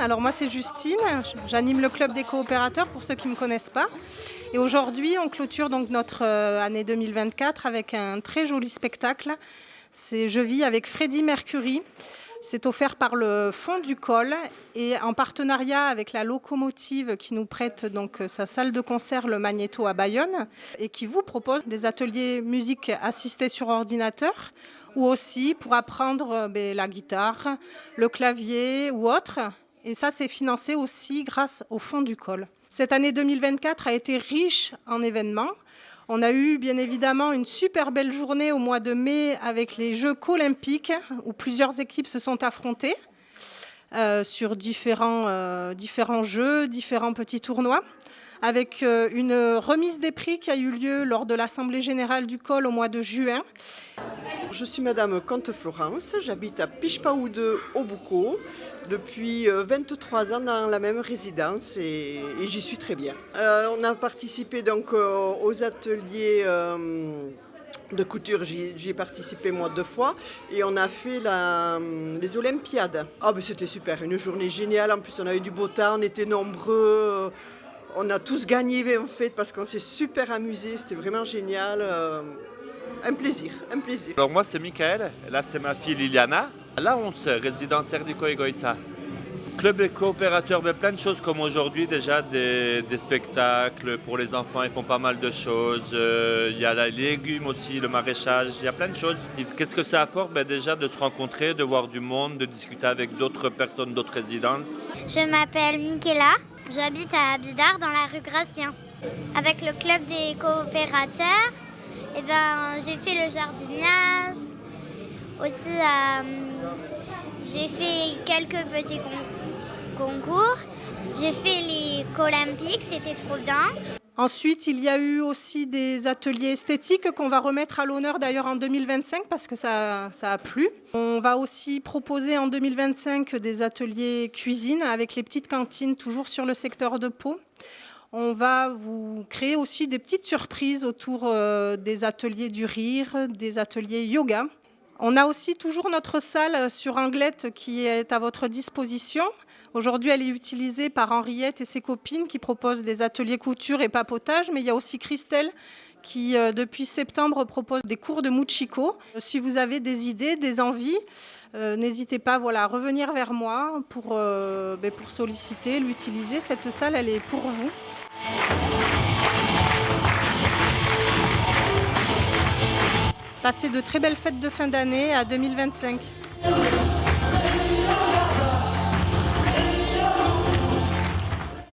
Alors moi c'est Justine, j'anime le club des coopérateurs pour ceux qui ne me connaissent pas. Et aujourd'hui on clôture donc notre année 2024 avec un très joli spectacle. C'est Je vis avec Freddie Mercury. C'est offert par le Fonds du Col et en partenariat avec la locomotive qui nous prête donc sa salle de concert Le Magnéto à Bayonne et qui vous propose des ateliers musique assistée sur ordinateur ou aussi pour apprendre la guitare, le clavier ou autre. Et ça, c'est financé aussi grâce au Fonds du Col. Cette année 2024 a été riche en événements. On a eu bien évidemment une super belle journée au mois de mai avec les Jeux olympiques où plusieurs équipes se sont affrontées sur différents jeux, différents petits tournois, avec une remise des prix qui a eu lieu lors de l'Assemblée générale du Col au mois de juin. Je suis Madame Comte-Florence, j'habite à Pichepaoudeux au Boucau depuis 23 ans dans la même résidence et j'y suis très bien. On a participé donc aux ateliers de couture, j'y ai participé moi 2 fois et on a fait les Olympiades. C'était super, une journée géniale, en plus on avait du beau temps, on était nombreux. On a tous gagné en fait parce qu'on s'est super amusé, c'était vraiment génial. Un plaisir. Alors moi c'est Michael, là c'est ma fille Liliana. Là on se résidence Erdiko Egoitza. Club des coopérateurs, plein de choses comme aujourd'hui déjà, des spectacles pour les enfants, ils font pas mal de choses. Il y a les légumes aussi, le maraîchage, il y a plein de choses. Qu'est-ce que ça apporte? Déjà de se rencontrer, de voir du monde, de discuter avec d'autres personnes, d'autres résidences. Je m'appelle Michaela, j'habite à Bidart dans la rue Gratien. Avec le club des coopérateurs, j'ai fait le jardinage. Aussi, j'ai fait quelques petits concours. J'ai fait les olympiques, c'était trop bien. Ensuite, il y a eu aussi des ateliers esthétiques qu'on va remettre à l'honneur d'ailleurs en 2025 parce que ça a plu. On va aussi proposer en 2025 des ateliers cuisine avec les petites cantines toujours sur le secteur de Pau. On va vous créer aussi des petites surprises autour des ateliers du rire, des ateliers yoga. On a aussi toujours notre salle sur Anglette qui est à votre disposition. Aujourd'hui, elle est utilisée par Henriette et ses copines qui proposent des ateliers couture et papotage. Mais il y a aussi Christelle qui, depuis septembre, propose des cours de Muchiko. Si vous avez des idées, des envies, n'hésitez pas à revenir vers moi pour solliciter, l'utiliser. Cette salle, elle est pour vous. Passez de très belles fêtes de fin d'année à 2025.